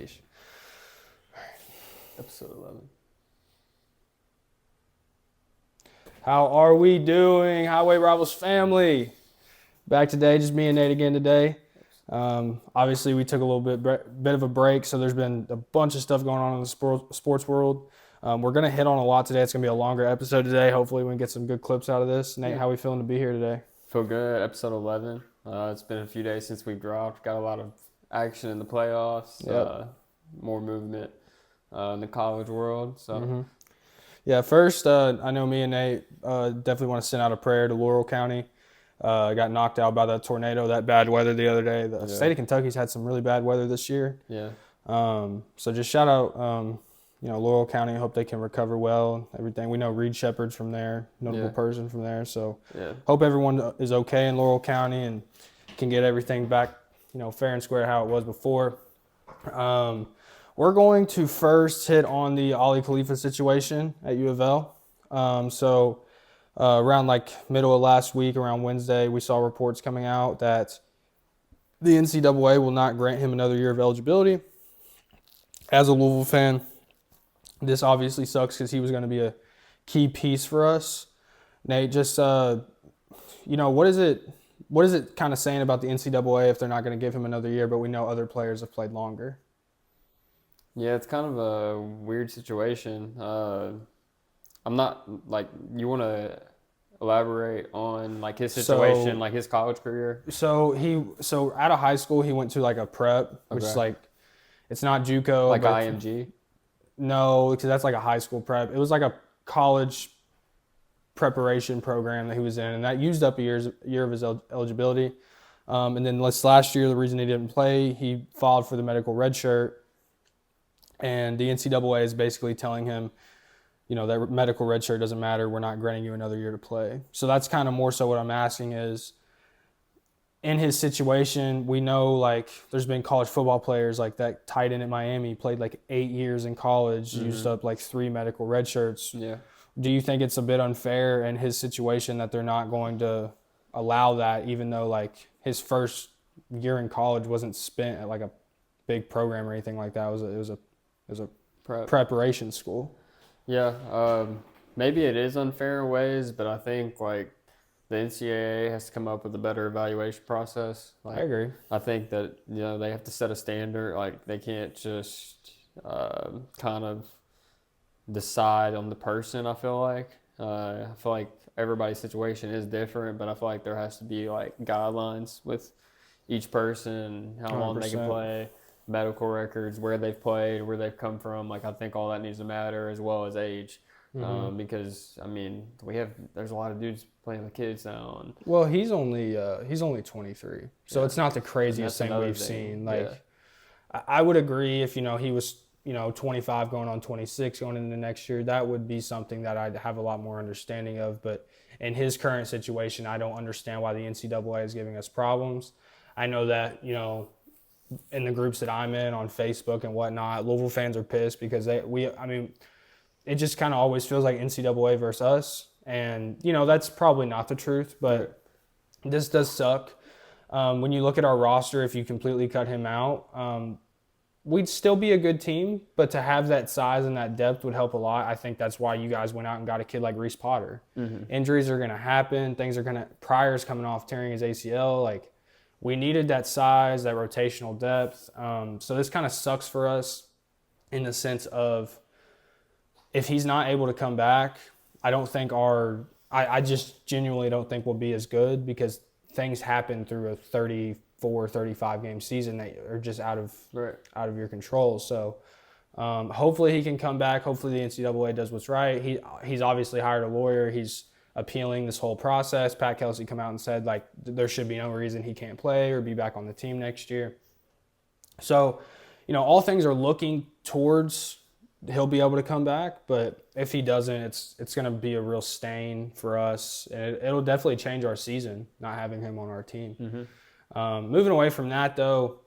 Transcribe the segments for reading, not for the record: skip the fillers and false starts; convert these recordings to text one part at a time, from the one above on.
Sheesh. Episode 11. How are we doing, Highway Rivals family? Back today, just me and Nate again today. Obviously, we took a little bit of a break, so there's been a bunch of stuff going on in the sports world. We're going to hit on a lot today. It's going to be a longer episode today. Hopefully, we can get some good clips out of this. Nate, how are we feeling to be here today? Feel good. Episode 11. It's been a few days since we dropped. Got a lot of action in the playoffs. Yep. More movement in the college world. So, Yeah, first, I know me and Nate definitely want to send out a prayer to Laurel County. Got knocked out by that tornado, that bad weather the other day. The state of Kentucky's had some really bad weather this year. Yeah. So just shout out, Laurel County. I hope they can recover well and everything. We know Reed Shepherd's from there, notable person from there. So hope everyone is okay in Laurel County and can get everything back, fair and square how it was before. We're going to first hit on the Ali Khalifa situation at U of L. Around middle of last week, around Wednesday, we saw reports coming out that the NCAA will not grant him another year of eligibility. As a Louisville fan, this obviously sucks because he was going to be a key piece for us. Nate, just, what is it kind of saying about the NCAA if they're not going to give him another year, but we know other players have played longer? Yeah, it's kind of a weird situation. I'm not, you want to elaborate on, his situation, his college career? So out of high school, he went to, a prep, which is, it's not JUCO. Like IMG? No, because that's, a high school prep. It was, a college preparation program that he was in, and that used up a year of his eligibility. And then last year, the reason he didn't play, he filed for the medical red shirt. And the NCAA is basically telling him, that medical red shirt doesn't matter. We're not granting you another year to play. So that's kind of more so what I'm asking is, in his situation, we know, there's been college football players that tight end at Miami, played 8 years in college, used up 3 medical red shirts. Yeah. Do you think it's a bit unfair in his situation that they're not going to allow that, even though, his first year in college wasn't spent at, a big program or anything like that? It was a preparation school. Yeah, maybe it is unfair in ways, but I think the NCAA has to come up with a better evaluation process. I agree. I think that they have to set a standard. They can't just kind of decide on the person. I feel like everybody's situation is different, but I feel like there has to be guidelines with each person, how long they can play. Medical records, where they've played, where they've come from. I think all that needs to matter, as well as age. Because there's a lot of dudes playing with kids now. Well, he's only 23, so it's not the craziest thing we've seen. I would agree if he was 25 going on 26 going into next year, that would be something that I'd have a lot more understanding of. But in his current situation, I don't understand why the NCAA is giving us problems. I know that in the groups that I'm in on Facebook and whatnot, Louisville fans are pissed because it just kind of always feels like NCAA versus us. And, that's probably not the truth, but this does suck. When you look at our roster, if you completely cut him out, we'd still be a good team, but to have that size and that depth would help a lot. I think that's why you guys went out and got a kid like Reese Potter. Injuries are going to happen. Pryor's coming off tearing his ACL. We needed that size, that rotational depth. So this kind of sucks for us in the sense of if he's not able to come back, I don't think I just genuinely don't think we'll be as good because things happen through a 34, 35 game season that are just out of your control. So hopefully he can come back. Hopefully the NCAA does what's right. He's obviously hired a lawyer. He's appealing this whole process. Pat Kelsey come out and said there should be no reason he can't play or be back on the team next year. So, all things are looking towards he'll be able to come back, but if he doesn't, it's going to be a real stain for us, and it'll definitely change our season not having him on our team. Moving away from that though,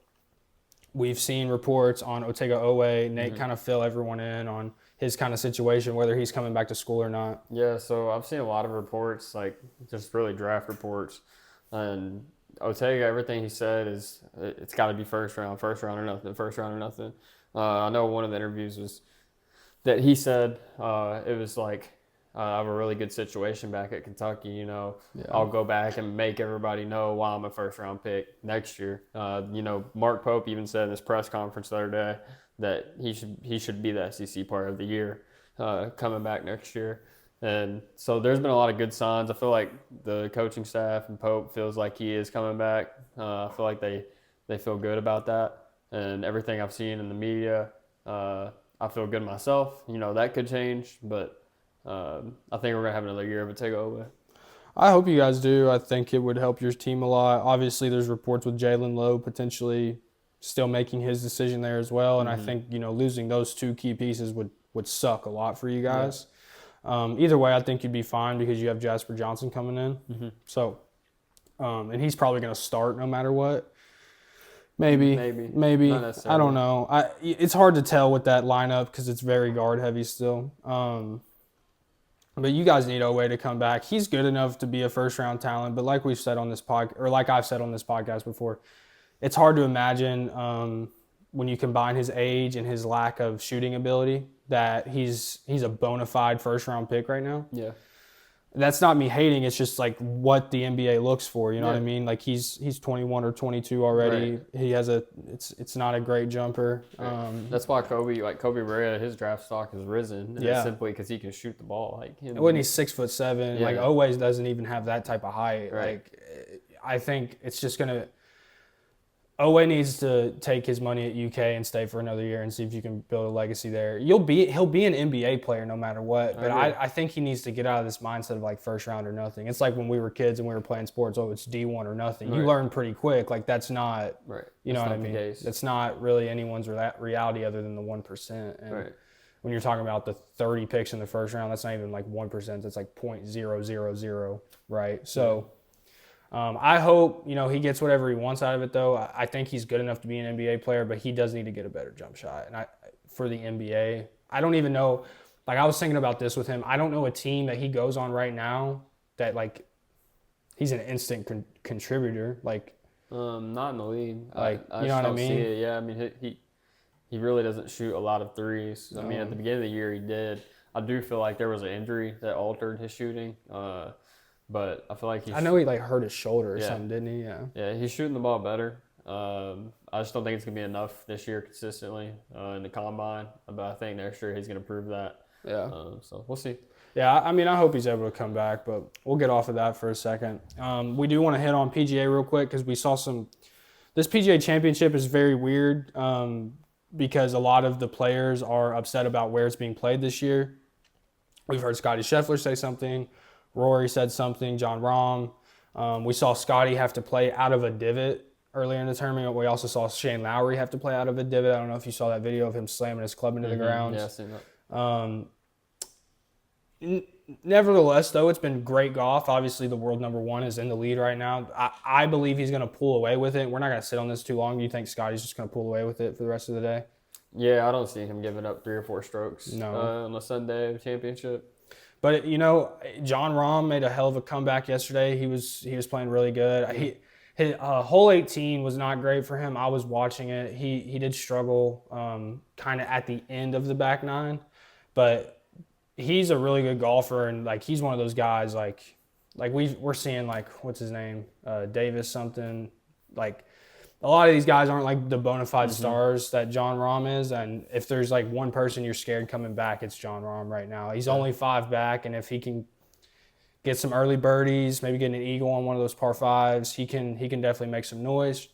we've seen reports on Otega Owe. Nate kind of fill everyone in on his kind of situation, whether he's coming back to school or not. Yeah, so I've seen a lot of reports, just really draft reports. And Otega, everything he said is it's got to be first round or nothing. I know one of the interviews was that he said it was like, I have a really good situation back at Kentucky. You know, I'll go back and make everybody know why I'm a first-round pick next year. You know, Mark Pope even said in his press conference the other day that he should be the SEC Player of the Year coming back next year. And so there's been a lot of good signs. I feel like the coaching staff and Pope feels like he is coming back. I feel like they feel good about that. And everything I've seen in the media, I feel good myself. You know, that could change, but I think we're going to have another year of a takeover. I hope you guys do. I think it would help your team a lot. Obviously, there's reports with Jalen Lowe potentially still making his decision there as well. And I think, you know, losing those two key pieces would suck a lot for you guys. Yeah. Either way, I think you'd be fine because you have Jasper Johnson coming in. So, and he's probably going to start no matter what. Maybe. Not necessarily. I don't know. It's hard to tell with that lineup because it's very guard heavy still. But you guys need Owe to come back. He's good enough to be a first-round talent, but like we've said on this like I've said on this podcast before, it's hard to imagine when you combine his age and his lack of shooting ability that he's a bona fide first-round pick right now. Yeah. That's not me hating. It's just like what the NBA looks for. You know what I mean? Like he's 21 or 22 already. Right. He has it's not a great jumper. Right. That's why Kobe Bryant, his draft stock has risen. Yeah. Simply because he can shoot the ball. Like when he's 6'7", like always doesn't even have that type of height. Right. Like I think it's just gonna. Owe needs to take his money at UK and stay for another year and see if you can build a legacy there. He'll be an NBA player no matter what, but I think he needs to get out of this mindset of like first round or nothing. It's like when we were kids and we were playing sports, it's D1 or nothing. Right. You learn pretty quick. Like that's not, you know what I mean? That's not really anyone's reality other than the 1%. And when you're talking about the 30 picks in the first round, that's not even like 1%. That's like 0.000, right? So. I hope, you know, he gets whatever he wants out of it, though. I think he's good enough to be an NBA player, but he does need to get a better jump shot. And for the NBA, I don't even know. Like, I was thinking about this with him. I don't know a team that he goes on right now that, like, he's an instant contributor. Like, not in the league. Like, you know what I mean? See it. Yeah, I mean, he really doesn't shoot a lot of threes. I mean, at the beginning of the year, he did. I do feel like there was an injury that altered his shooting. But I feel like I know he like hurt his shoulder or something, didn't he? Yeah. Yeah, he's shooting the ball better. I just don't think it's gonna be enough this year consistently in the combine. But I think next year he's gonna prove that. Yeah. So we'll see. Yeah, I mean, I hope he's able to come back, but we'll get off of that for a second. We do want to hit on PGA real quick because we saw this PGA Championship is very weird because a lot of the players are upset about where it's being played this year. We've heard Scottie Scheffler say something. Rory said something, John Rahm. We saw Scotty have to play out of a divot earlier in the tournament. We also saw Shane Lowry have to play out of a divot. I don't know if you saw that video of him slamming his club into the ground. Yeah, I've seen that. Nevertheless, though, it's been great golf. Obviously, the world number one is in the lead right now. I believe he's going to pull away with it. We're not going to sit on this too long. Do you think Scotty's just going to pull away with it for the rest of the day? Yeah, I don't see him giving up 3 or 4 strokes on the Sunday championship. But, you know, John Rahm made a hell of a comeback yesterday. He was playing really good. His hole 18 was not great for him. I was watching it. He did struggle kind of at the end of the back nine. But he's a really good golfer, and, like, he's one of those guys, like we're seeing, like, what's his name? Davis something. Like, a lot of these guys aren't like the bona fide stars that John Rahm is, and if there's like one person you're scared coming back, it's John Rahm right now. He's only 5 back, and if he can get some early birdies, maybe get an eagle on one of those par 5s, he can definitely make some noise.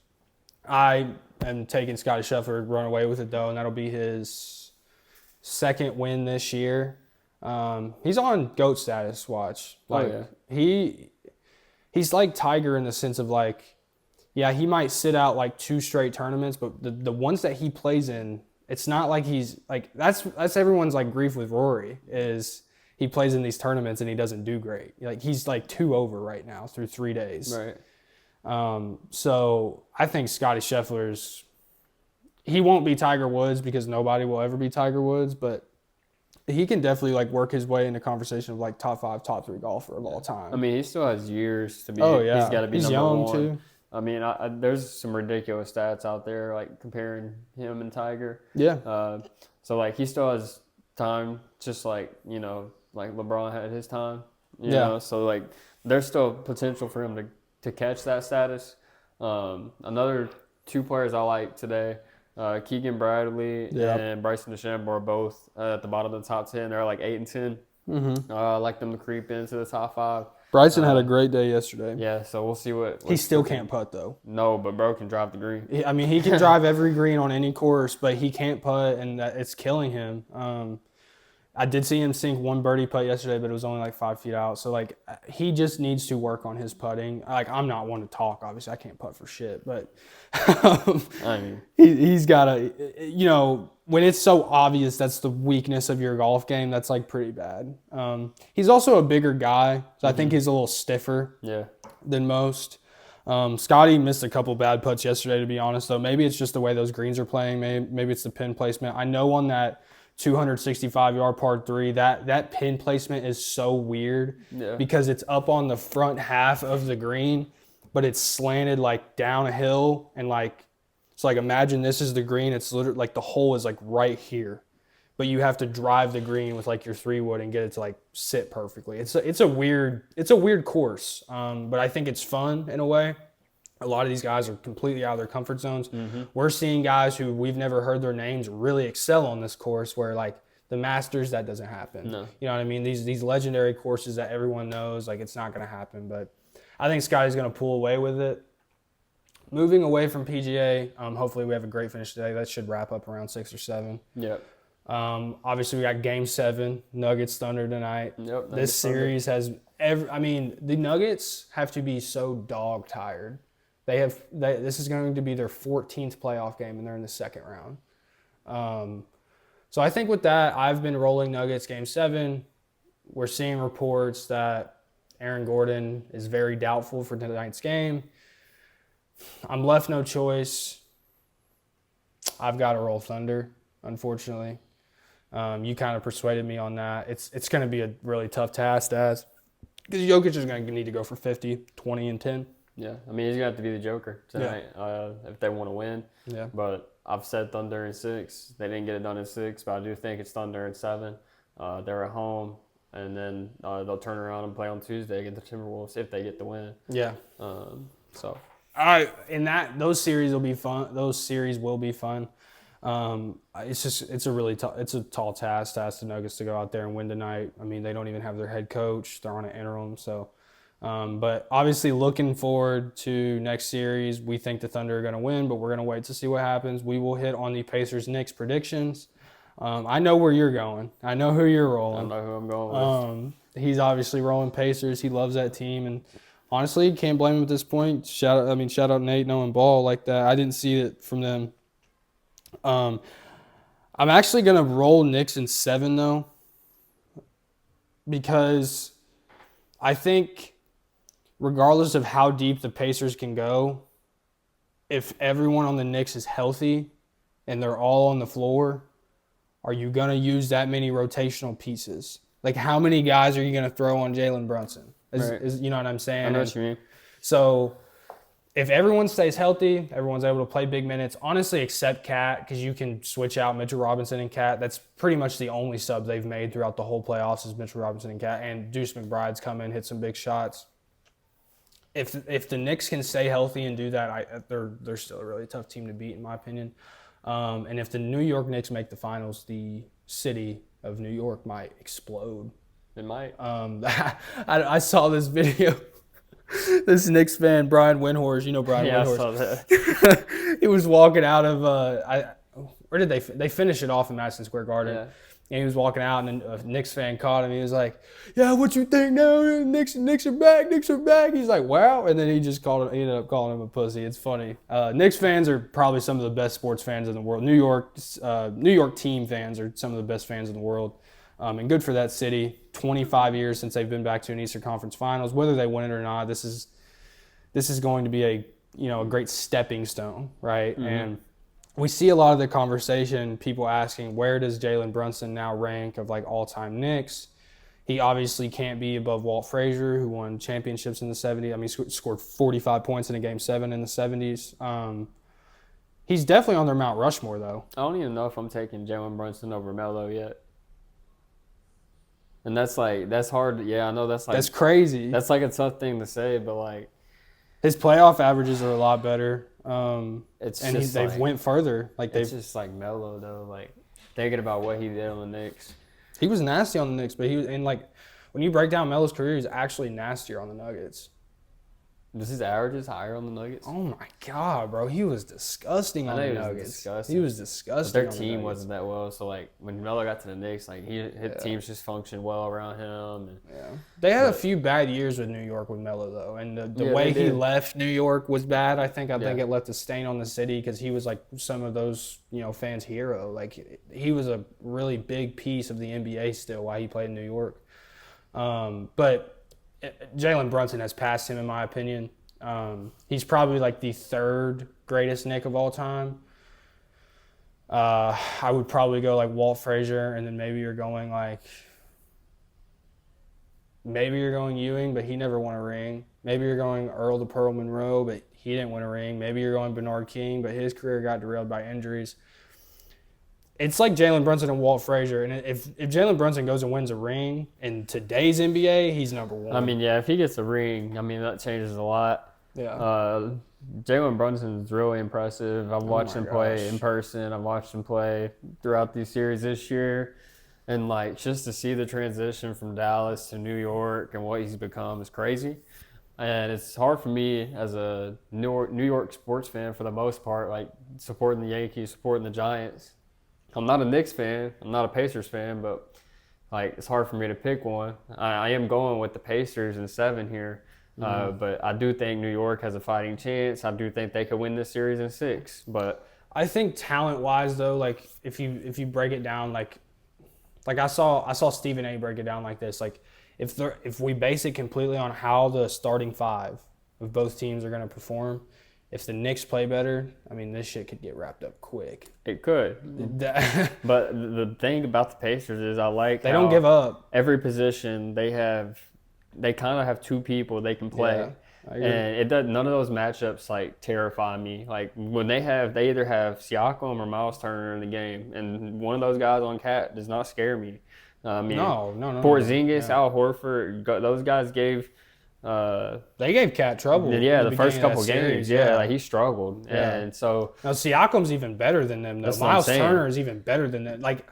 I am taking Scottie Scheffler to run away with it, though, and that'll be his 2nd win this year. He's on GOAT status, watch. Like, he's like Tiger in the sense of, like, yeah, he might sit out like 2 straight tournaments, but the ones that he plays in, it's not like he's like that's everyone's like grief with Rory is he plays in these tournaments and he doesn't do great. Like he's like 2 over right now through 3 days. Right. So I think Scottie Scheffler's he won't be Tiger Woods because nobody will ever be Tiger Woods, but he can definitely like work his way into conversation of like top 5, top 3 golfer of all time. I mean, he still has years to be. Oh yeah, he's got to be he's number young 1. too. I mean, there's some ridiculous stats out there, like comparing him and Tiger. Yeah. So, like, he still has time, just like, like LeBron had his time, you Yeah. know? So, like, there's still potential for him to catch that status. Another two players I like today, Keegan Bradley and Bryson DeChambeau are both at the bottom of the top 10. They're like 8 and 10. Mm-hmm. I like them to creep into the top 5. Bryson had a great day yesterday. Yeah, so we'll see what he still can't putt, though. No, but bro can drive the green. He can drive every green on any course, but he can't putt, and it's killing him. I did see him sink one birdie putt yesterday, but it was only like 5 feet out. So, like, he just needs to work on his putting. Like, I'm not one to talk. Obviously, I can't putt for shit. But I mean, he's got to, when it's so obvious that's the weakness of your golf game, that's, like, pretty bad. He's also a bigger guy, so I think he's a little stiffer than most. Scotty missed a couple bad putts yesterday, to be honest, though. Maybe it's just the way those greens are playing. Maybe it's the pin placement. I know on that 265-yard par 3, that pin placement is so weird because it's up on the front half of the green, but it's slanted like down a hill, and like it's like imagine this is the green. It's literally like the hole is like right here, but you have to drive the green with like your 3-wood and get it to like sit perfectly. It's a weird course, but I think it's fun in a way. A lot of these guys are completely out of their comfort zones. Mm-hmm. We're seeing guys who we've never heard their names really excel on this course, where like the Masters, that doesn't happen. No. You know what I mean? These legendary courses that everyone knows, like it's not going to happen. But I think Scotty's going to pull away with it. Moving away from PGA, hopefully we have a great finish today. That should wrap up around 6 or 7. Yep. Obviously we got Game 7, Nuggets Thunder tonight. Yep. This series has the Nuggets have to be so dog tired. This is going to be their 14th playoff game, and they're in the second round. So I think with that, I've been rolling Nuggets Game 7. We're seeing reports that Aaron Gordon is very doubtful for tonight's game. I'm left no choice. I've got to roll Thunder, unfortunately. You kind of persuaded me on that. It's going to be a really tough task, because Jokic is going to need to go for 50, 20, and 10. Yeah, I mean, he's going to have to be the Joker tonight if they want to win. Yeah. But I've said Thunder in 6. They didn't get it done in 6, but I do think it's Thunder in 7. They're at home, and then they'll turn around and play on Tuesday against the Timberwolves if they get the win. Yeah. So. All right, those series will be fun. It's a tall task to ask the Nuggets to go out there and win tonight. I mean, they don't even have their head coach. They're on an interim, so. But obviously looking forward to next series. We think the Thunder are going to win, but we're going to wait to see what happens. We will hit on the Pacers-Knicks predictions. I know where you're going. I know who you're rolling. I know who I'm going with. He's obviously rolling Pacers. He loves that team, and honestly, can't blame him at this point. Shout out Nate knowing ball like that. I didn't see it from them. I'm actually going to roll Knicks in 7, though, because I think regardless of how deep the Pacers can go, if everyone on the Knicks is healthy and they're all on the floor, are you going to use that many rotational pieces? Like, how many guys are you going to throw on Jalen Brunson? You know what I'm saying? I know what you mean. So if everyone stays healthy, everyone's able to play big minutes, honestly, except Cat, because you can switch out Mitchell Robinson and Cat. That's pretty much the only sub they've made throughout the whole playoffs is Mitchell Robinson and Cat. And Deuce McBride's come in, hit some big shots. If the Knicks can stay healthy and do that, they're still a really tough team to beat, in my opinion. And if the New York Knicks make the finals, the city of New York might explode. It might. I saw this video. This Knicks fan, Brian Windhorst, you know Brian Windhorst. Yeah, I saw that. He was walking out of where did they finish it off in Madison Square Garden? Yeah. And he was walking out, and a Knicks fan caught him. He was like, "Yeah, what you think now? Knicks are back. Knicks are back." He's like, "Wow!" And then he ended up calling him a pussy. It's funny. Knicks fans are probably some of the best sports fans in the world. New York team fans are some of the best fans in the world, and good for that city. 25 years since they've been back to an Eastern Conference Finals. Whether they win it or not, this is going to be a great stepping stone, right? Mm-hmm. And we see a lot of the conversation, people asking, where does Jalen Brunson now rank of like all-time Knicks? He obviously can't be above Walt Frazier, who won championships in the 70s. I mean, he scored 45 points in a Game 7 in the 70s. He's definitely on their Mount Rushmore, though. I don't even know if I'm taking Jalen Brunson over Melo yet. And that's hard. Yeah, I know that's crazy. That's like a tough thing to say, but like his playoff averages are a lot better. They've went further. It's just like Melo though. Like thinking about what he did on the Knicks. He was nasty on the Knicks, but when you break down Melo's career, he's actually nastier on the Nuggets. Was his averages higher on the Nuggets? Oh my God, bro. He was disgusting on the Nuggets. He was disgusting. But their team wasn't that well, so like when Melo got to the Knicks, like his teams just functioned well around him. They had a few bad years with New York with Melo though, and the way he left New York was bad. I think it left a stain on the city because he was like some of those fans' hero. Like he was a really big piece of the NBA still while he played in New York. But Jalen Brunson has passed him in my opinion. He's probably like the third greatest Knick of all time. I would probably go like Walt Frazier, and then maybe you're going Ewing, but he never won a ring. Maybe you're going Earl the Pearl Monroe, but he didn't win a ring. Maybe you're going Bernard King, but his career got derailed by injuries. It's like Jalen Brunson and Walt Frazier, and if Jalen Brunson goes and wins a ring in today's NBA, he's number one. I mean, yeah, if he gets a ring, I mean that changes a lot. Yeah. Jalen Brunson's really impressive. I've watched him play in person. I've watched him play throughout these series this year, and like just to see the transition from Dallas to New York and what he's become is crazy. And it's hard for me as a New York sports fan for the most part, like supporting the Yankees, supporting the Giants. I'm not a Knicks fan. I'm not a Pacers fan, but like it's hard for me to pick one. I am going with the Pacers in 7 here, but I do think New York has a fighting chance. I do think they could win this series in 6. But I think talent-wise, though, like if you break it down, like I saw Stephen A. break it down like this, like if we base it completely on how the starting 5 of both teams are going to perform. If the Knicks play better, I mean, this shit could get wrapped up quick. It could. But the thing about the Pacers is they don't give up. Every position they kind of have 2 people they can play. Yeah, and none of those matchups like terrify me. Like when they either have Siakam or Miles Turner in the game, and one of those guys on Cat does not scare me. I mean, no. Porzingis, Al Horford, those guys gave. They gave Cat trouble. Yeah, the first couple games. Yeah, like he struggled, and so now Siakam's even better than them. Though Miles Turner is even better than them. Like,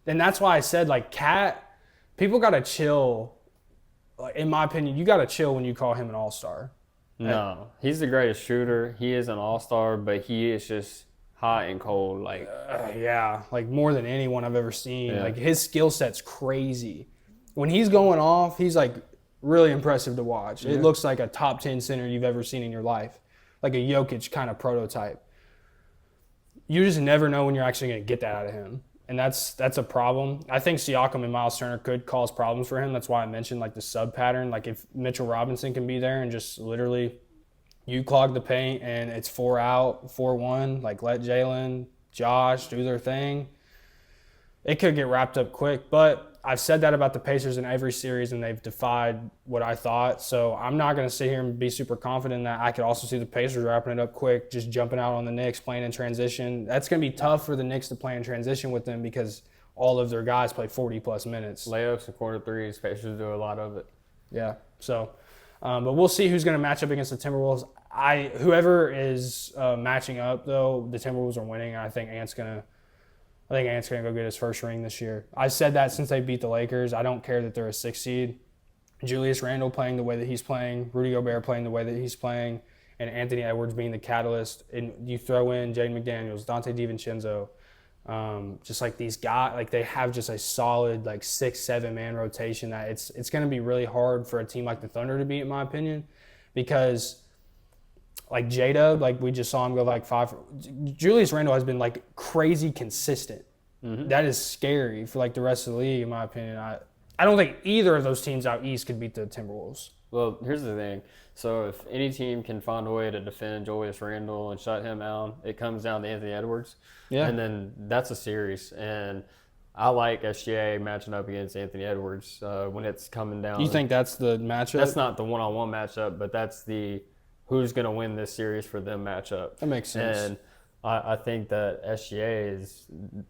and that's why I said like Cat. People gotta chill. Like in my opinion, you gotta chill when you call him an all-star. No, he's the greatest shooter. He is an all-star, but he is just hot and cold. Like like more than anyone I've ever seen. Yeah. Like his skill set's crazy. When he's going off, he's like really impressive to watch. Yeah. It looks like a top 10 center you've ever seen in your life. Like a Jokic kind of prototype. You just never know when you're actually going to get that out of him. And that's a problem. I think Siakam and Miles Turner could cause problems for him. That's why I mentioned like the sub pattern. Like if Mitchell Robinson can be there and just literally you clog the paint and it's 4 out, 4-1, like let Jalen, Josh do their thing. It could get wrapped up quick, but I've said that about the Pacers in every series, and they've defied what I thought. So I'm not going to sit here and be super confident that I could also see the Pacers wrapping it up quick, just jumping out on the Knicks, playing in transition. That's going to be tough for the Knicks to play in transition with them because all of their guys play 40-plus minutes. Layups and corner threes, Pacers do a lot of it. Yeah. So, but we'll see who's going to match up against the Timberwolves. Whoever is matching up, though, the Timberwolves are winning. I think Ant's going to go get his first ring this year. I've said that since they beat the Lakers. I don't care that they're a 6 seed. Julius Randle playing the way that he's playing, Rudy Gobert playing the way that he's playing, and Anthony Edwards being the catalyst. And you throw in Jaden McDaniels, Dante DiVincenzo, just like these guys, like they have just a solid like 6-7 man rotation that it's going to be really hard for a team like the Thunder to beat, in my opinion, because like J-Dub, like we just saw him go like 5. Julius Randle has been like crazy consistent. Mm-hmm. That is scary for like the rest of the league, in my opinion. I don't think either of those teams out east could beat the Timberwolves. Well, here's the thing. So if any team can find a way to defend Julius Randle and shut him out, it comes down to Anthony Edwards. Yeah. And then that's a series. And I like SGA matching up against Anthony Edwards when it's coming down. You think that's the matchup? That's not the one-on-one matchup, but that's the who's going to win this series for them matchup. That makes sense. And I think that SGA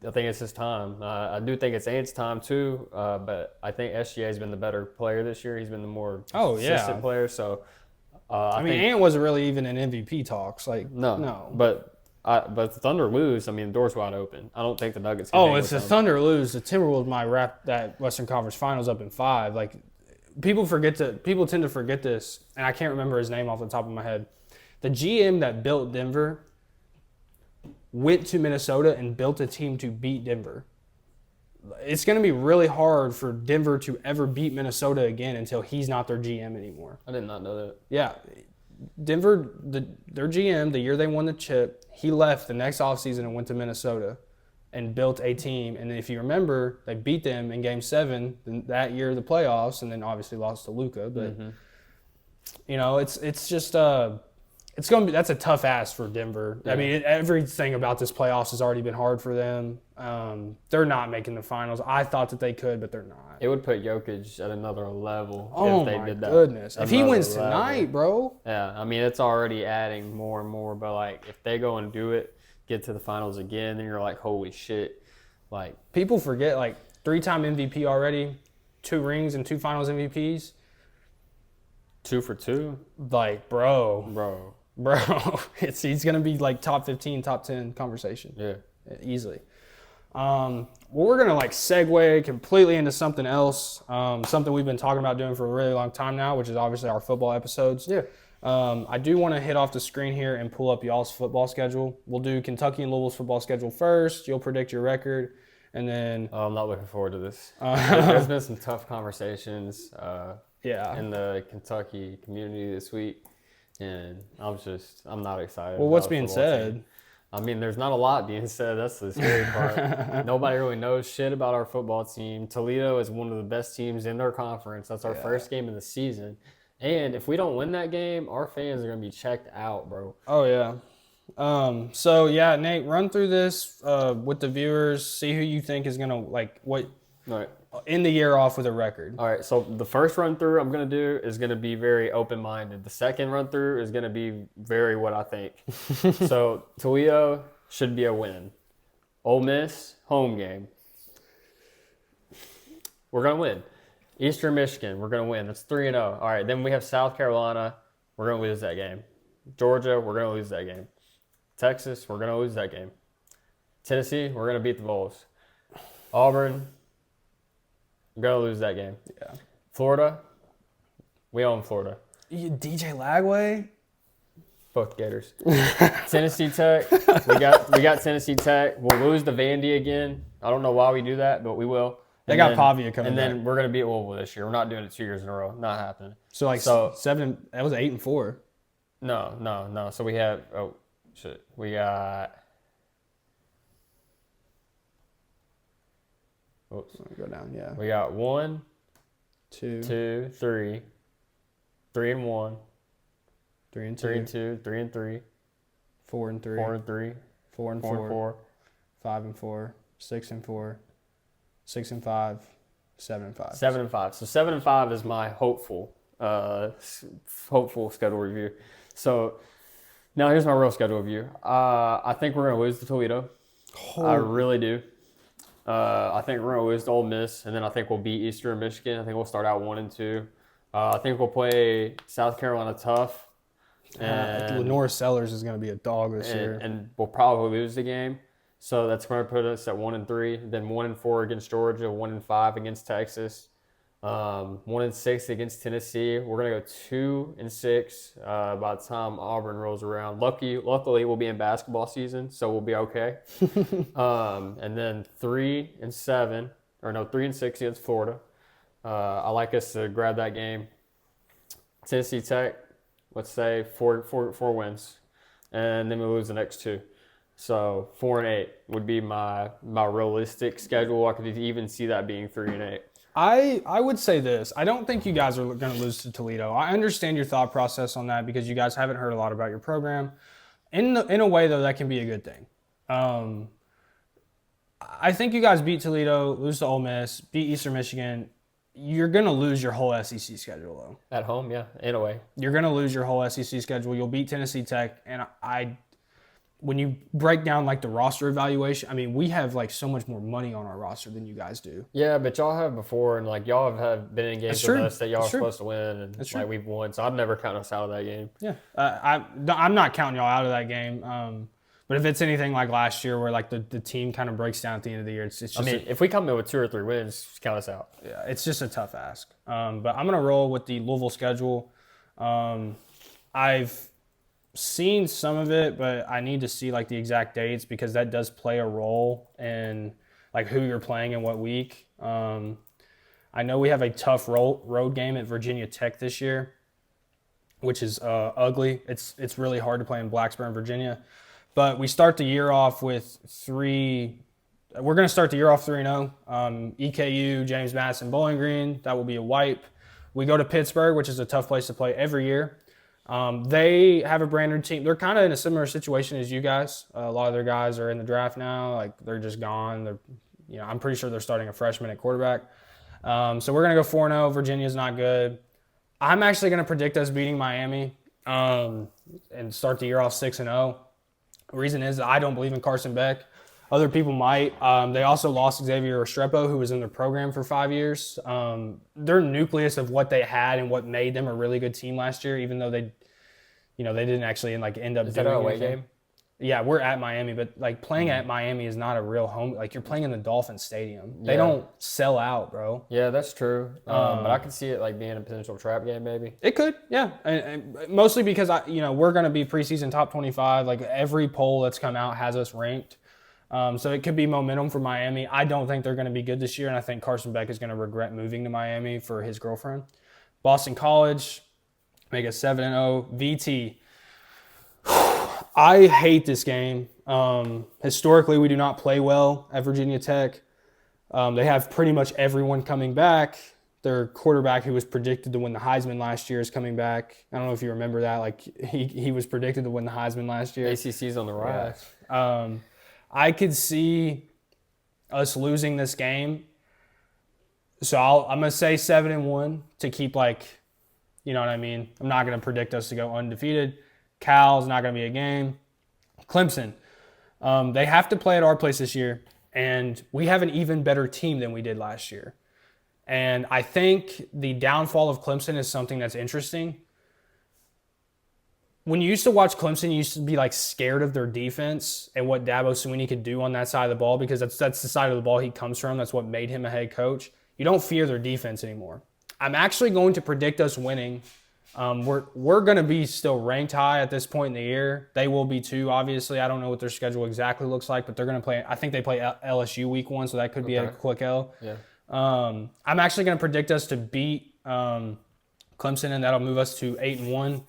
I think it's his time. I do think it's Ant's time too, but I think SGA has been the better player this year. He's been the more consistent player. So, I mean, Ant wasn't really even in MVP talks. Like, no. But the Thunder lose. I mean, the door's wide open. I don't think the Nuggets. It's the Thunder lose. The Timberwolves might wrap that Western Conference Finals up in 5. Like, people tend to forget this, and I can't remember his name off the top of my head. The GM that built Denver went to Minnesota and built a team to beat Denver. It's going to be really hard for Denver to ever beat Minnesota again until he's not their GM anymore. I did not know that. Yeah. Denver, their GM, the year they won the chip, he left the next offseason and went to Minnesota and built a team. And if you remember, they beat them in Game 7 that year of the playoffs, and then obviously lost to Luka. But, it's just it's going to be – that's a tough ask for Denver. Yeah. I mean, everything about this playoffs has already been hard for them. They're not making the finals. I thought that they could, but they're not. It would put Jokic at another level if they did that. Oh, my goodness. If he wins tonight, bro. Yeah, I mean, it's already adding more and more. But, like, if they go and do it, get to the finals again, then you're like, holy shit. Like, people forget, like, 3-time MVP already, 2 rings and 2 finals MVPs. 2 for 2? Like, bro. He's going to be, like, top 15, top 10 conversation. Yeah. Easily. Well, we're going to, like, segue completely into something else, something we've been talking about doing for a really long time now, which is obviously our football episodes. Yeah. I do want to hit off the screen here and pull up y'all's football schedule. We'll do Kentucky and Louisville's football schedule first. You'll predict your record, and then... I'm not looking forward to this. There's been some tough conversations in the Kentucky community this week, and I'm not excited. Well, what's being said? Team. I mean, there's not a lot being said. That's the scary part. Nobody really knows shit about our football team. Toledo is one of the best teams in their conference. That's our first game of the season. And if we don't win that game, our fans are going to be checked out, bro. Oh, yeah. So, yeah, Nate, run through this with the viewers. See who you think is going to, end the year off with a record. All right, so the first run-through I'm going to do is going to be very open-minded. The second run-through is going to be very what I think. So, Toledo should be a win. Ole Miss, home game. We're going to win. Eastern Michigan, we're going to win. That's 3-0. All right, then we have South Carolina. We're going to lose that game. Georgia, we're going to lose that game. Texas, we're going to lose that game. Tennessee, we're going to beat the Vols. Auburn, we're going to lose that game. Yeah. Florida, we own Florida. DJ Lagway? Fuck Gators. Tennessee Tech, we got Tennessee Tech. We'll lose to Vandy again. I don't know why we do that, but we will. They got Pavia coming back. And then we're going to beat Louisville this year. We're not doing it 2 years in a row. Not happening. So 7, that was 8-4. No. So we have, we got, Go down, yeah. We got 1, 2, 3, 3-1, 3-2, 3-2, 3-3, 4-3, 4-3, 4-4, 5-4, 6-4, 6-5, 7-5. 7-5. So 7-5 is my hopeful schedule review. So now here's my real schedule review. I think we're going to lose to Toledo. I really do. I think we're going to lose to Ole Miss, and then I think we'll beat Eastern Michigan. I think we'll start out 1-2. I think we'll play South Carolina tough. And Lenore Sellers is going to be a dog this year. And we'll probably lose the game. So that's going to put us at 1-3. Then 1-4 against Georgia, 1-5 against Texas, 1-6 against Tennessee. We're going to go 2-6 by the time Auburn rolls around. Luckily, we'll be in basketball season, so we'll be okay. And then 3-6 against Florida. I like us to grab that game. Tennessee Tech, let's say 4 wins, and then we lose the next 2. So 4-8 would be my realistic schedule. I could even see that being 3-8. I would say this. I don't think you guys are going to lose to Toledo. I understand your thought process on that because you guys haven't heard a lot about your program. In a way, though, that can be a good thing. I think you guys beat Toledo, lose to Ole Miss, beat Eastern Michigan. You're going to lose your whole SEC schedule, though. At home, yeah, in a way. You're going to lose your whole SEC schedule. You'll beat Tennessee Tech. And when you break down, like, the roster evaluation, I mean, we have, like, so much more money on our roster than you guys do. Yeah, but y'all have before, and, like, y'all have been in games with us that y'all are supposed to win, and, like, we've won. So I've never counted us out of that game. Yeah. I'm not counting y'all out of that game. But if it's anything like last year where, like, the team kind of breaks down at the end of the year, it's just if we come in with 2 or 3 wins, just count us out. Yeah, it's just a tough ask. But I'm going to roll with the Louisville schedule. I've seen some of it, but I need to see, like, the exact dates because that does play a role in, like, who you're playing in what week. I know we have a tough road game at Virginia Tech this year, which is ugly. It's really hard to play in Blacksburg, Virginia. But we start the year off with 3. We're going to start the year off 3-0. EKU, James Madison, Bowling Green. That will be a wipe. We go to Pittsburgh, which is a tough place to play every year. They have a brand new team. They're kind of in a similar situation as you guys. A lot of their guys are in the draft now. Like, they're just gone. I'm pretty sure they're starting a freshman at quarterback. So we're going to go 4-0. Virginia's not good. I'm actually going to predict us beating Miami and start the year off 6-0. The reason is I don't believe in Carson Beck. Other people might. They also lost Xavier Restrepo, who was in their program for 5 years. Their nucleus of what they had and what made them a really good team last year, even though they didn't actually end up doing anything. Is that an away game? Yeah, we're at Miami, but, like, playing at Miami is not a real home. Like, you're playing in the Dolphins Stadium. They don't sell out, bro. Yeah, that's true. But I could see it, like, being a potential trap game, maybe. It could, yeah. And mostly because we're going to be preseason top 25. Like, every poll that's come out has us ranked. So it could be momentum for Miami. I don't think they're going to be good this year, and I think Carson Beck is going to regret moving to Miami for his girlfriend. Boston College, make it 7-0. VT. I hate this game. Historically, we do not play well at Virginia Tech. They have pretty much everyone coming back. Their quarterback, who was predicted to win the Heisman last year, is coming back. I don't know if you remember that. Like, he was predicted to win the Heisman last year. ACC's on the rise. Yeah. I could see us losing this game. So I'm going to say 7-1 to keep, like, you know what I mean? I'm not going to predict us to go undefeated. Cal's not going to be a game. Clemson, they have to play at our place this year, and we have an even better team than we did last year. And I think the downfall of Clemson is something that's interesting. When you used to watch Clemson, you used to be, like, scared of their defense and what Dabo Swinney could do on that side of the ball because that's the side of the ball he comes from. That's what made him a head coach. You don't fear their defense anymore. I'm actually going to predict us winning. We're going to be still ranked high at this point in the year. They will be too, obviously. I don't know what their schedule exactly looks like, but they're going to play. I think they play LSU week 1, so that could be a quick L. Yeah. I'm actually going to predict us to beat Clemson, and that'll move us to 8-1,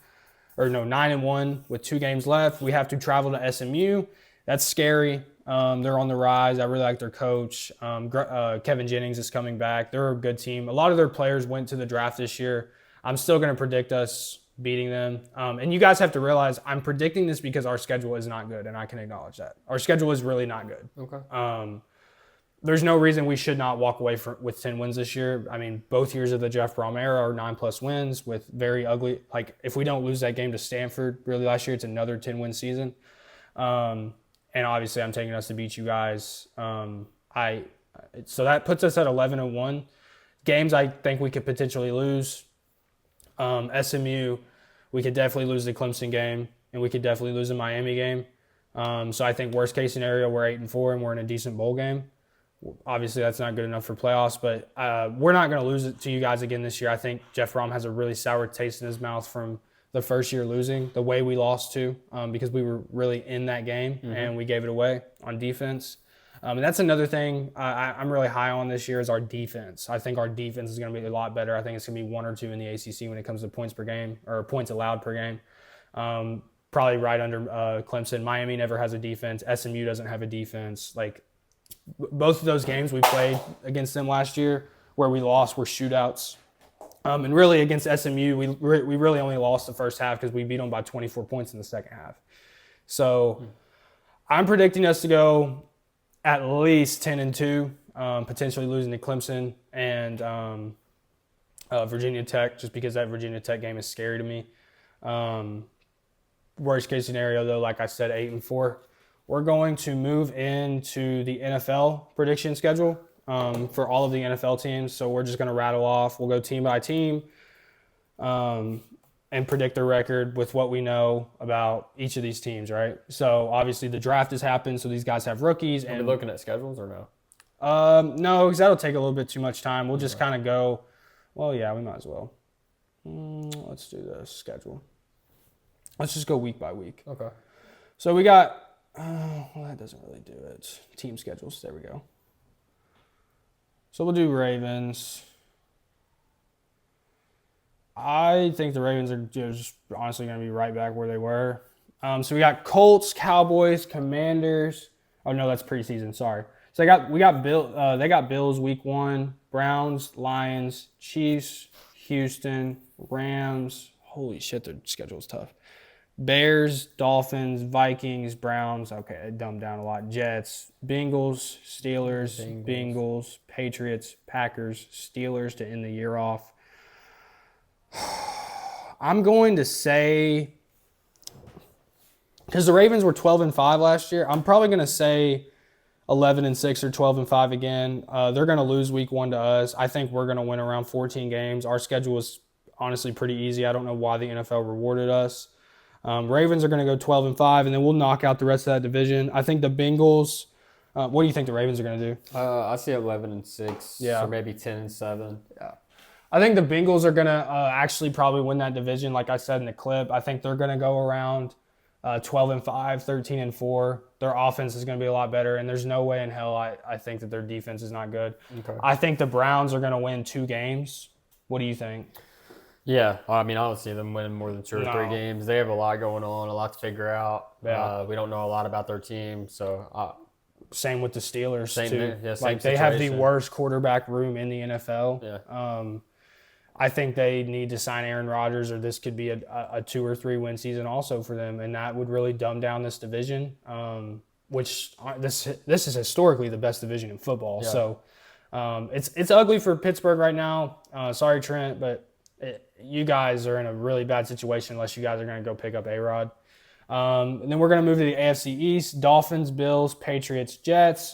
or no, 9-1 with 2 games left. We have to travel to SMU. That's scary. They're on the rise. I really like their coach. Kevin Jennings is coming back. They're a good team. A lot of their players went to the draft this year. I'm still going to predict us beating them. And you guys have to realize I'm predicting this because our schedule is not good, and I can acknowledge that. Our schedule is really not good. Okay. There's no reason we should not walk away with 10 wins this year. I mean, both years of the Jeff Brom era are 9+ wins with very ugly. Like, if we don't lose that game to Stanford really last year, it's another 10-win season. And obviously, I'm taking us to beat you guys. So that puts us at 11-1. Games I think we could potentially lose. SMU, we could definitely lose the Clemson game, and we could definitely lose the Miami game. So I think worst case scenario, we're 8-4 and we're in a decent bowl game. Obviously, that's not good enough for playoffs, but we're not going to lose it to you guys again this year. I think Jeff Brom has a really sour taste in his mouth from the first year losing, the way we lost to, because we were really in that game and we gave it away on defense. And that's another thing I'm really high on this year is our defense. I think our defense is going to be a lot better. I think it's going to be 1 or 2 in the ACC when it comes to points per game or points allowed per game. Probably right under Clemson. Miami never has a defense. SMU doesn't have a defense. Like, both of those games we played against them last year where we lost were shootouts. And really against SMU, we really only lost the first half because we beat them by 24 points in the second half. So I'm predicting us to go at least 10-2, potentially losing to Clemson and Virginia Tech, just because that Virginia Tech game is scary to me. Worst case scenario, though, like I said, 8-4. We're going to move into the NFL prediction schedule for all of the NFL teams. So we're just going to rattle off. We'll go team by team and predict the record with what we know about each of these teams, right? So obviously the draft has happened, so these guys have rookies. Are we looking at schedules or no? No, because that'll take a little bit too much time. We'll just kind of go, well, yeah, we might as well. Let's do the schedule. Let's just go week by week. Okay. So we got, well, that doesn't really do it. Team schedules. There we go. So we'll do Ravens. I think the Ravens are just honestly going to be right back where they were. So we got Colts, Cowboys, Commanders. Oh no, that's preseason. Sorry. So they got Bills week 1, Browns, Lions, Chiefs, Houston, Rams. Holy shit, their schedule's tough. Bears, Dolphins, Vikings, Browns. Okay, I dumbed down a lot. Jets, Bengals, Steelers, Bengals, Patriots, Packers, Steelers to end the year off. I'm going to say, because the Ravens were 12-5 last year, I'm probably going to say 11-6 or 12-5 again. They're going to lose week 1 to us. I think we're going to win around 14 games. Our schedule is honestly pretty easy. I don't know why the NFL rewarded us. Ravens are going to go 12-5, and then we'll knock out the rest of that division. I think the Bengals. What do you think the Ravens are going to do? I see 11-6, or maybe 10-7. Yeah, I think the Bengals are going to actually probably win that division. Like I said in the clip, I think they're going to go around 12-5, 13-4. Their offense is going to be a lot better, and there's no way in hell I think that their defense is not good. Okay. I think the Browns are going to win 2 games. What do you think? Yeah, I mean, I don't see them winning more than 2 or 3 games. They have a lot going on, a lot to figure out. Yeah. We don't know a lot about their team, so same with the Steelers too. Same they have the worst quarterback room in the NFL. Yeah. I think they need to sign Aaron Rodgers, or this could be a 2 or 3 win season also for them, and that would really dumb down this division. Which this is historically the best division in football. Yeah. So it's ugly for Pittsburgh right now. Sorry, Trent, but you guys are in a really bad situation unless you guys are going to go pick up A-Rod. And then we're going to move to the AFC East. Dolphins, Bills, Patriots, Jets.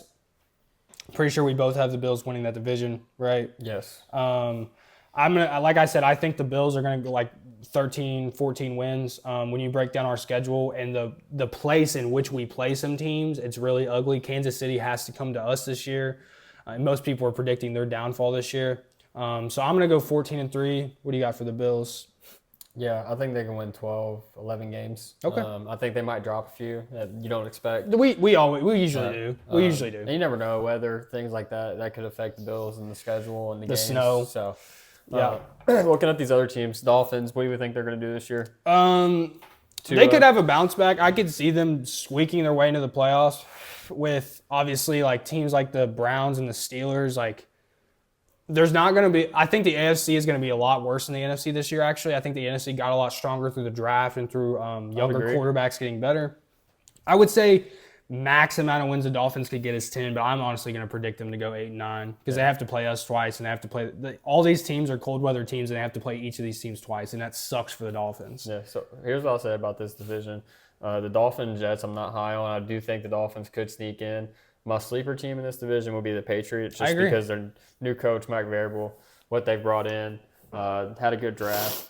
Pretty sure we both have the Bills winning that division, right? Yes. Like I said, I think the Bills are going to go like 13, 14 wins. When you break down our schedule and the place in which we play some teams, it's really ugly. Kansas City has to come to us this year. And most people are predicting their downfall this year. So I'm going to go 14-3. What do you got for the Bills? Yeah, I think they can win 12, 11 games. Okay. I think they might drop a few that you don't expect. We usually do. We usually do. And you never know, weather, things like that could affect the Bills and the schedule and the games. Snow. So, yeah. Looking at these other teams, Dolphins, what do you think they're going to do this year? They could have a bounce back. I could see them squeaking their way into the playoffs with obviously like teams like the Browns and the Steelers. Like, there's not going to be – I think the AFC is going to be a lot worse than the NFC this year, actually. I think the NFC got a lot stronger through the draft and through younger quarterbacks getting better. I would say max amount of wins the Dolphins could get is 10, but I'm honestly going to predict them to go 8-9 because they have to play us twice and they have to play – all these teams are cold weather teams and they have to play each of these teams twice, and that sucks for the Dolphins. Yeah, so here's what I'll say about this division. The Dolphins, Jets, I'm not high on. I do think the Dolphins could sneak in. My sleeper team in this division will be the Patriots just because their new coach, Mike Vrabel, what they've brought in, had a good draft.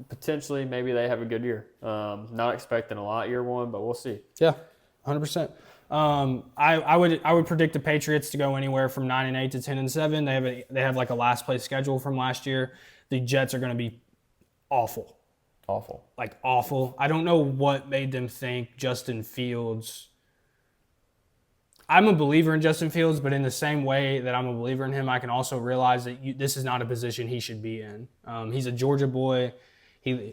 Potentially, maybe they have a good year. Not expecting a lot year 1, but we'll see. Yeah, 100%. I would predict the Patriots to go anywhere from 9-8 to 10-7. They have like a last place schedule from last year. The Jets are going to be awful. Awful. Like awful. I don't know what made them think Justin Fields. I'm a believer in Justin Fields, but in the same way that I'm a believer in him, I can also realize that this is not a position he should be in. He's a Georgia boy.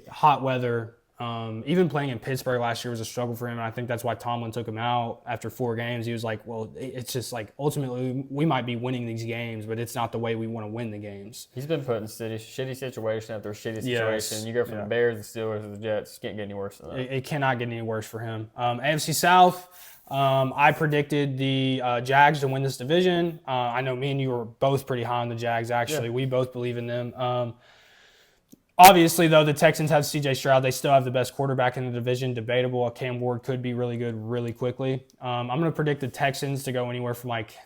Hot weather. Even playing in Pittsburgh last year was a struggle for him, and I think that's why Tomlin took him out after 4 games. He was like, well, it's just like ultimately we might be winning these games, but it's not the way we want to win the games. He's been put in shitty situation after shitty situation. You go from the Bears, the Steelers, to the Jets. It can't get any worse than that. It cannot get any worse for him. AFC South, I predicted the Jags to win this division. I know me and you were both pretty high on the Jags, actually. Yeah. We both believe in them. Obviously, though, the Texans have C.J. Stroud. They still have the best quarterback in the division. Debatable. Cam Ward could be really good really quickly. I'm going to predict the Texans to go anywhere from like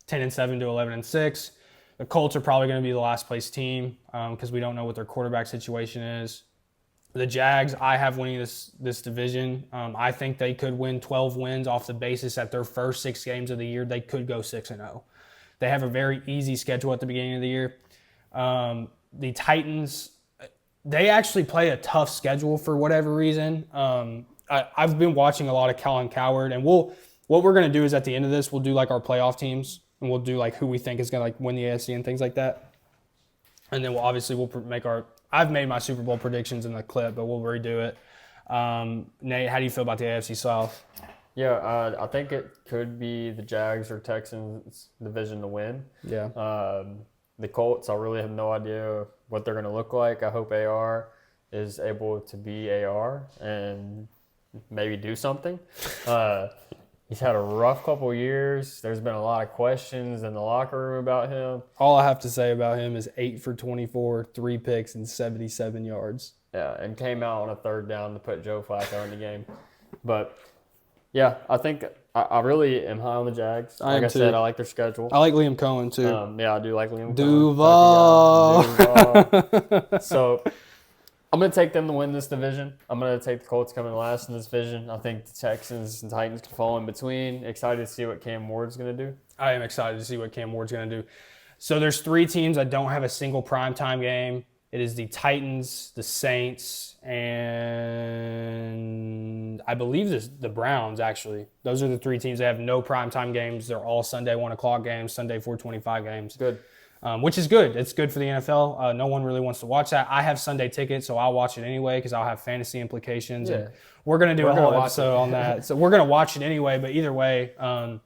10-7 to 11-6. The Colts are probably going to be the last place team because we don't know what their quarterback situation is. The Jags, I have winning this division. I think they could win 12 wins off the basis that their first 6 games of the year, they could go 6-0. They have a very easy schedule at the beginning of the year. The Titans, they actually play a tough schedule for whatever reason. I've been watching a lot of Colin Cowherd, and what we're going to do is at the end of this, we'll do like our playoff teams, and we'll do like who we think is going to like win the AFC and things like that. And then we'll make I've made my Super Bowl predictions in the clip, but we'll redo it. Nate, how do you feel about the AFC South? Yeah, I think it could be the Jags or Texans division to win. Yeah. The Colts, I really have no idea what they're going to look like. I hope AR is able to be AR and maybe do something. He's had a rough couple of years. There's been a lot of questions in the locker room about him. All I have to say about him is 8 for 24, 3 picks, and 77 yards. Yeah, and came out on a 3rd down to put Joe Flacco in the game. But, yeah, I think I really am high on the Jags. Like I said, I like their schedule. I like Liam Cohen, too. Yeah, I do like Liam Cohen. Duval. So, I'm going to take them to win this division. I'm going to take the Colts coming last in this division. I think the Texans and Titans can fall in between. Excited to see what Cam Ward's going to do. I am excited to see what Cam Ward's going to do. So there's 3 teams that don't have a single primetime game. It is the Titans, the Saints, and I believe the Browns, actually. Those are the 3 teams that have no primetime games. They're all Sunday 1 o'clock games, Sunday 4:25 games. Good. Which is good. It's good for the NFL. No one really wants to watch that. I have Sunday tickets, so I'll watch it anyway because I'll have fantasy implications. Yeah. And we're going to do a whole episode on that. So we're going to watch it anyway, but either way, all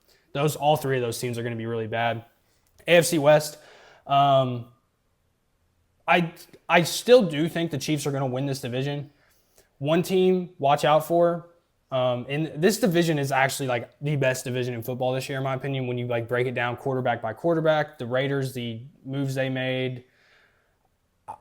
3 of those teams are going to be really bad. AFC West, I still do think the Chiefs are going to win this division. One team, watch out for. And this division is actually like the best division in football this year, in my opinion. When you like break it down quarterback by quarterback, the Raiders, the moves they made.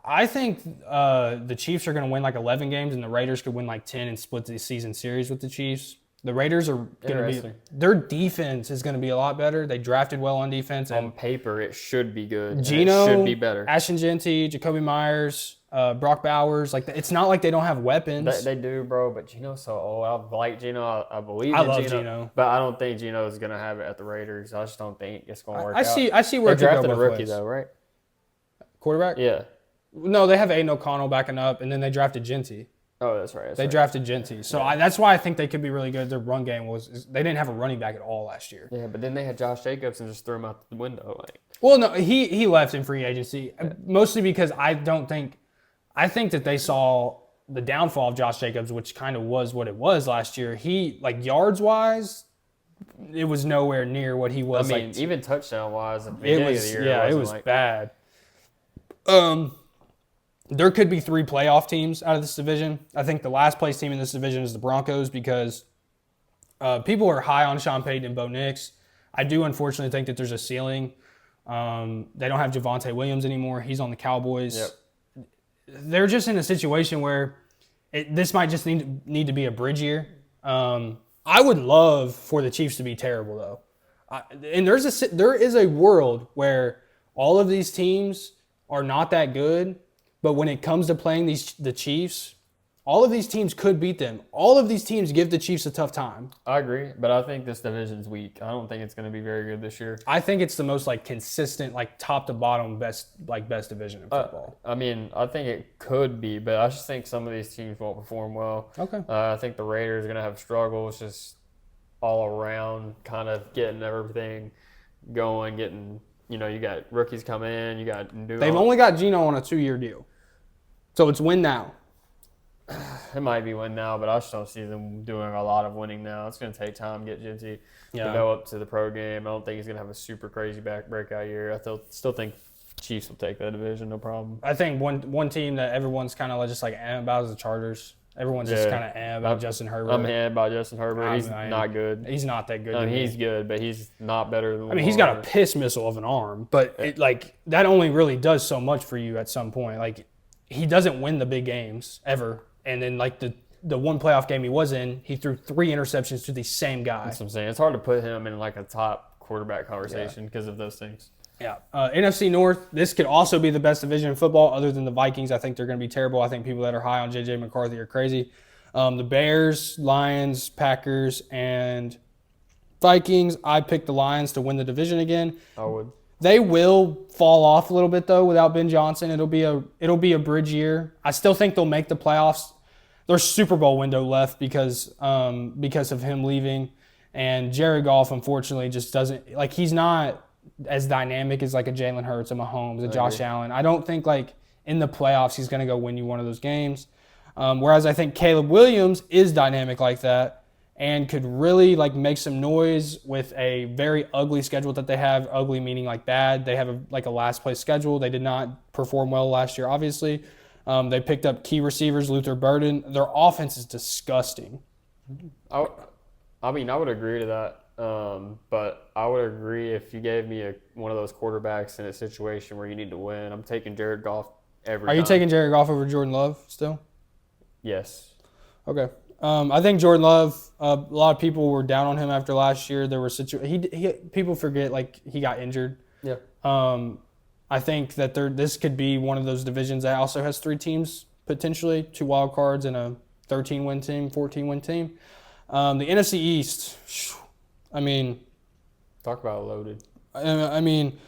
I think the Chiefs are going to win like 11 games, and the Raiders could win like 10 and split the season series with the Chiefs. The Raiders are going to be – their defense is going to be a lot better. They drafted well on defense. On paper, it should be good. Geno, it should be better. Ashton Genty, Jacoby Myers, Brock Bowers. Like, it's not like they don't have weapons. They do, bro, but Geno's so old. I like Geno. I believe in love Geno. But I don't think Geno is going to have it at the Raiders. I just don't think it's going to work out. I see where they it could drafted go a both rookie, ways. though, right? Quarterback? Yeah. No, they have Aiden O'Connell backing up, and then they drafted Genty. Oh, that's right. They drafted Genty. So that's why I think they could be really good. Their run game they didn't have a running back at all last year. Yeah, but then they had Josh Jacobs and just threw him out the window. Well, no, he left in free agency, mostly because I think that they saw the downfall of Josh Jacobs, which kind of was what it was last year. He, like, yards-wise, it was nowhere near what he was. I mean, even touchdown-wise, at the beginning of the year, it was bad. There could be 3 playoff teams out of this division. I think the last place team in this division is the Broncos because people are high on Sean Payton and Bo Nix. I do unfortunately think that there's a ceiling. They don't have Javonte Williams anymore. He's on the Cowboys. Yep. They're just in a situation where this might just need to be a bridge year. I would love for the Chiefs to be terrible, though. And there is a world where all of these teams are not that good, but when it comes to playing the Chiefs, all of these teams could beat them. All of these teams give the Chiefs a tough time. I agree, but I think this division's weak. I don't think it's going to be very good this year. I think it's the most like consistent, like top to bottom best division in football. I mean, I think it could be, but I just think some of these teams won't perform well. Okay. I think the Raiders are going to have struggles just all around, kind of getting everything going, you got rookies coming in, you got new. They've only got Geno on a 2-year deal. So it's win now. It might be win now, but I just don't see them doing a lot of winning now. It's going to take time to get Genty to go up to the pro game. I don't think he's going to have a super crazy breakout year. I still think Chiefs will take that division, no problem. I think one team that everyone's kind of just like about is the Chargers. Everyone's just kind of about Justin Herbert. I'm about Justin Herbert. He's not good. He's not that good. I mean, he's good, but he's not better than Lamar. I mean, he's got a piss missile of an arm, but that only really does so much for you at some point. Like, he doesn't win the big games ever. And then, like, the one playoff game he was in, he threw 3 interceptions to the same guy. That's what I'm saying. It's hard to put him in, like, a top quarterback conversation because of those things. Yeah. NFC North, this could also be the best division in football other than the Vikings. I think they're going to be terrible. I think people that are high on J.J. McCarthy are crazy. The Bears, Lions, Packers, and Vikings. I picked the Lions to win the division again. I would. They will fall off a little bit, though, without Ben Johnson. It'll be a bridge year. I still think they'll make the playoffs. There's Super Bowl window left because of him leaving. And Jared Goff, unfortunately, just doesn't – like, he's not – as dynamic as like a Jalen Hurts, a Mahomes, a Josh Allen. I don't think like in the playoffs he's going to go win you one of those games. Whereas I think Caleb Williams is dynamic like that and could really like make some noise with a very ugly schedule that they have. Ugly meaning like bad. They have a last place schedule. They did not perform well last year, obviously. They picked up key receivers, Luther Burden. Their offense is disgusting. I would agree to that. But I would agree if you gave me one of those quarterbacks in a situation where you need to win. I'm taking Jared Goff every time. Are you taking Jared Goff over Jordan Love still? Yes. Okay. I think Jordan Love, a lot of people were down on him after last year. There were people forget like he got injured. Yeah. I think that this could be one of those divisions that also has 3 teams, potentially 2 wild cards and a 13-win team, 14-win team. The NFC East, I mean, talk about loaded. I mean,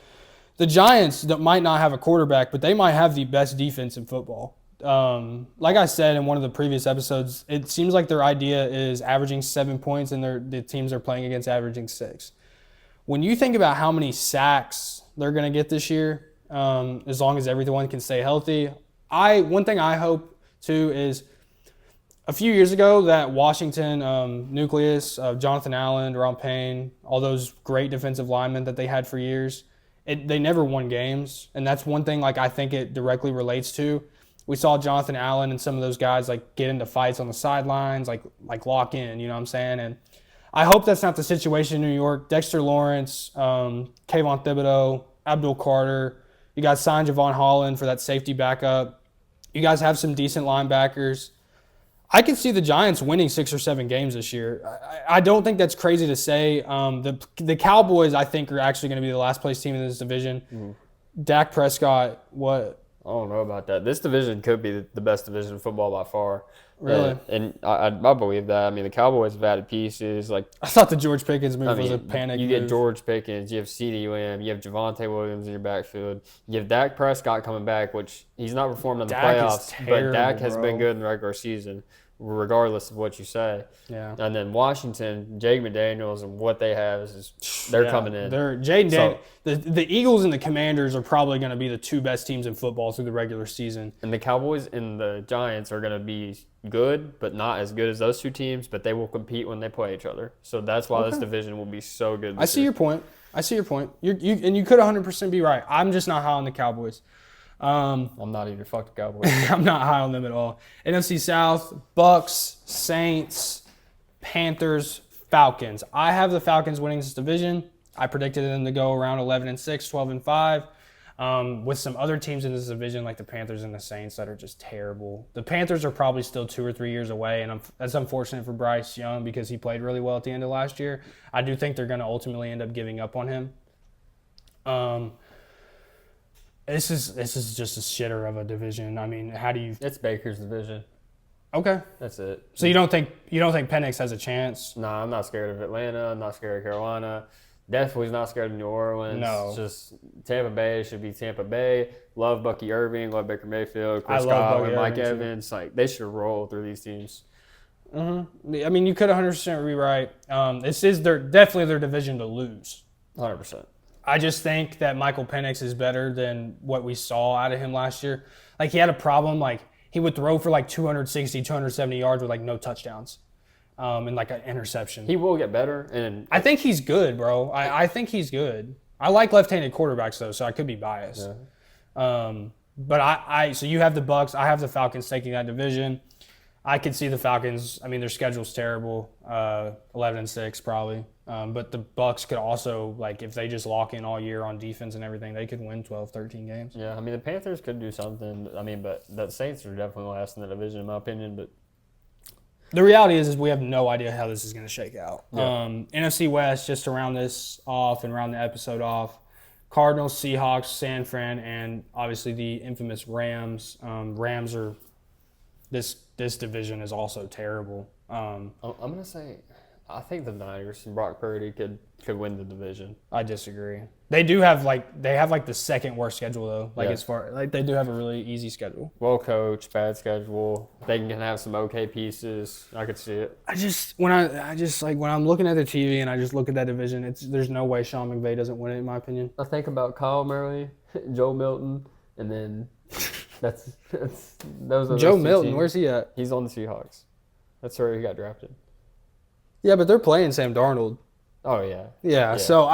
the Giants might not have a quarterback, but they might have the best defense in football. Like I said in one of the previous episodes, it seems like their idea is averaging 7 points, and the teams are playing against averaging 6. When you think about how many sacks they're going to get this year, as long as everyone can stay healthy, one thing I hope too is. A few years ago, that Washington nucleus of Jonathan Allen, Deron Payne, all those great defensive linemen that they had for years, they never won games. And that's one thing like I think it directly relates to. We saw Jonathan Allen and some of those guys like get into fights on the sidelines, like lock in, you know what I'm saying? And I hope that's not the situation in New York. Dexter Lawrence, Kayvon Thibodeau, Abdul Carter. You guys signed Javon Holland for that safety backup. You guys have some decent linebackers. I can see the Giants winning 6 or 7 games this year. I don't think that's crazy to say. The Cowboys, I think, are actually going to be the last place team in this division. Mm-hmm. Dak Prescott, what? I don't know about that. This division could be the best division in football by far. Really? And I believe that. I mean, the Cowboys have added pieces. Like I thought the George Pickens move was a panic You move. get George Pickens, you have CeeDee Lamb, you have Javonte Williams in your backfield. You have Dak Prescott coming back, which he's not performed in the playoffs, but Dak has been good in the regular season, regardless of what you say. Yeah. And then Washington, Jake McDaniels, and what they have is they're coming in. The Eagles and the Commanders are probably going to be the 2 best teams in football through the regular season. And the Cowboys and the Giants are going to be good, but not as good as those 2 teams, but they will compete when they play each other. So that's why this division will be so good. I see your point. And you could 100% be right. I'm just not high on the Cowboys. I'm not either. Fuck the Cowboys. I'm not high on them at all. NFC South, Bucks, Saints, Panthers, Falcons. I have the Falcons winning this division. I predicted them to go around 11-6, 12-5. With some other teams in this division like the Panthers and the Saints that are just terrible. The Panthers are probably still 2 or 3 years away, and that's unfortunate for Bryce Young because he played really well at the end of last year. I do think they're going to ultimately end up giving up on him. This is just a shitter of a division. I mean, how do you? It's Baker's division. Okay, that's it. So you don't think Penix has a chance? No, I'm not scared of Atlanta. I'm not scared of Carolina. Definitely not scared of New Orleans. No. It's just Tampa Bay should be Tampa Bay. Love Bucky Irving. Love Baker Mayfield. I Chris love Godwin, Bucky Mike Irving, Evans. Like they should roll through these teams. Mm-hmm. I mean, you could 100% be right. This is definitely their division to lose. 100%. I just think that Michael Penix is better than what we saw out of him last year. Like, he had a problem. Like, he would throw for, 260, 270 yards with, no touchdowns and, an interception. He will get better. And I think he's good, bro. I think he's good. I like left-handed quarterbacks, though, so I could be biased. Yeah. But so you have the Bucks. I have the Falcons taking that division. I could see the Falcons. I mean, their schedule's terrible, 11-6 probably. But the Bucks could also, like, if they just lock in all year on defense and everything, they could win 12, 13 games. Yeah, I mean, the Panthers could do something. I mean, but the Saints are definitely last in the division, in my opinion. But the reality is we have no idea how this is going to shake out. Yeah. NFC West, just to round this off and round the episode off, Cardinals, Seahawks, San Fran, and obviously the infamous Rams. Rams are this division is also terrible. I'm gonna say, I think the Niners and Brock Purdy could win the division. I disagree. They have the second worst schedule though. Like Yeah. as far like they do have a really easy schedule. Well coached, bad schedule. They can have some okay pieces. I could see it. When I'm looking at the TV and I just look at that division, there's no way Sean McVay doesn't win it in my opinion. I think about Kyle Murray, Joe Milton, and then those are Joe those two Milton, teams. where's he at? He's on the Seahawks. That's where he got drafted. Yeah, but they're playing Sam Darnold. Oh yeah. Yeah. So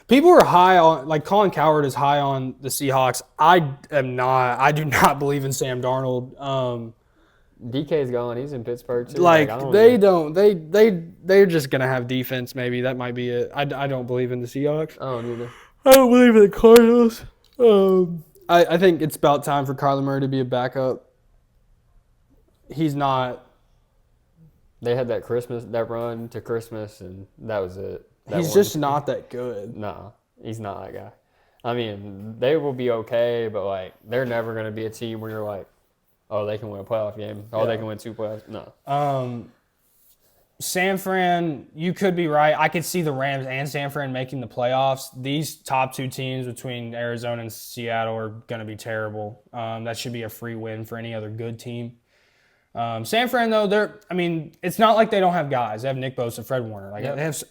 people are high on, like, Colin Cowherd is high on the Seahawks. I am not. I do not believe in Sam Darnold. DK's gone. He's in Pittsburgh too. They're just gonna have defense. Maybe that might be it. I don't believe in the Seahawks. I don't either. I don't believe in the Cardinals. I think it's about time for Kyler Murray to be a backup. He's not. They had that run to Christmas, and that was it. He's just not that good. No, he's not that guy. I mean, they will be okay, but, like, they're never going to be a team where you're like, oh, they can win a playoff game. Oh, they can win 2 playoffs. No. San Fran, you could be right. I could see the Rams and San Fran making the playoffs. These top 2 teams between Arizona and Seattle are going to be terrible. That should be a free win for any other good team. San Fran, though, it's not like they don't have guys. They have Nick Bosa, Fred Warner.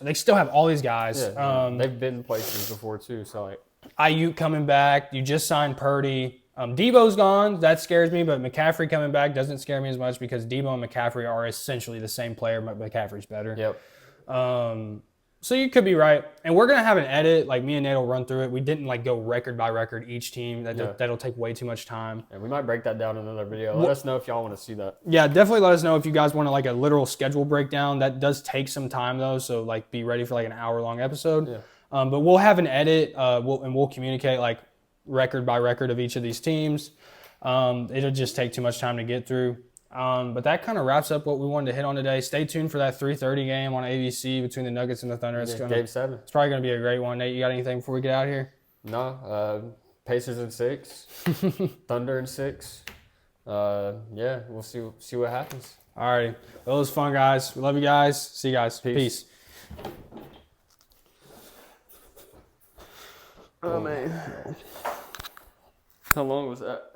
They still have all these guys. Yeah, they've been places before too. So, like, Ayuk coming back. You just signed Purdy. Debo's gone. That scares me, but McCaffrey coming back doesn't scare me as much because Debo and McCaffrey are essentially the same player, but McCaffrey's better. Yep. So you could be right. And we're going to have an edit. Like, me and Nate will run through it. We didn't, like, go record by record each team. That'll take way too much time. And we might break that down in another video. Let us know if y'all want to see that. Yeah, definitely let us know if you guys want, like, a literal schedule breakdown. That does take some time, though. So, like, be ready for, like, an hour-long episode. Yeah. But we'll have an edit. We'll communicate, like, record by record of each of these teams. It'll just take too much time to get through. But that kind of wraps up what we wanted to hit on today. Stay tuned for that 3:30 game on ABC between the Nuggets and the Thunder. Game 7. It's probably going to be a great one. Nate, you got anything before we get out of here? No. Pacers in 6. Thunder in 6. Yeah, we'll see what happens. All right. Well, it was fun, guys. We love you guys. See you guys. Peace. Oh, man. How long was that?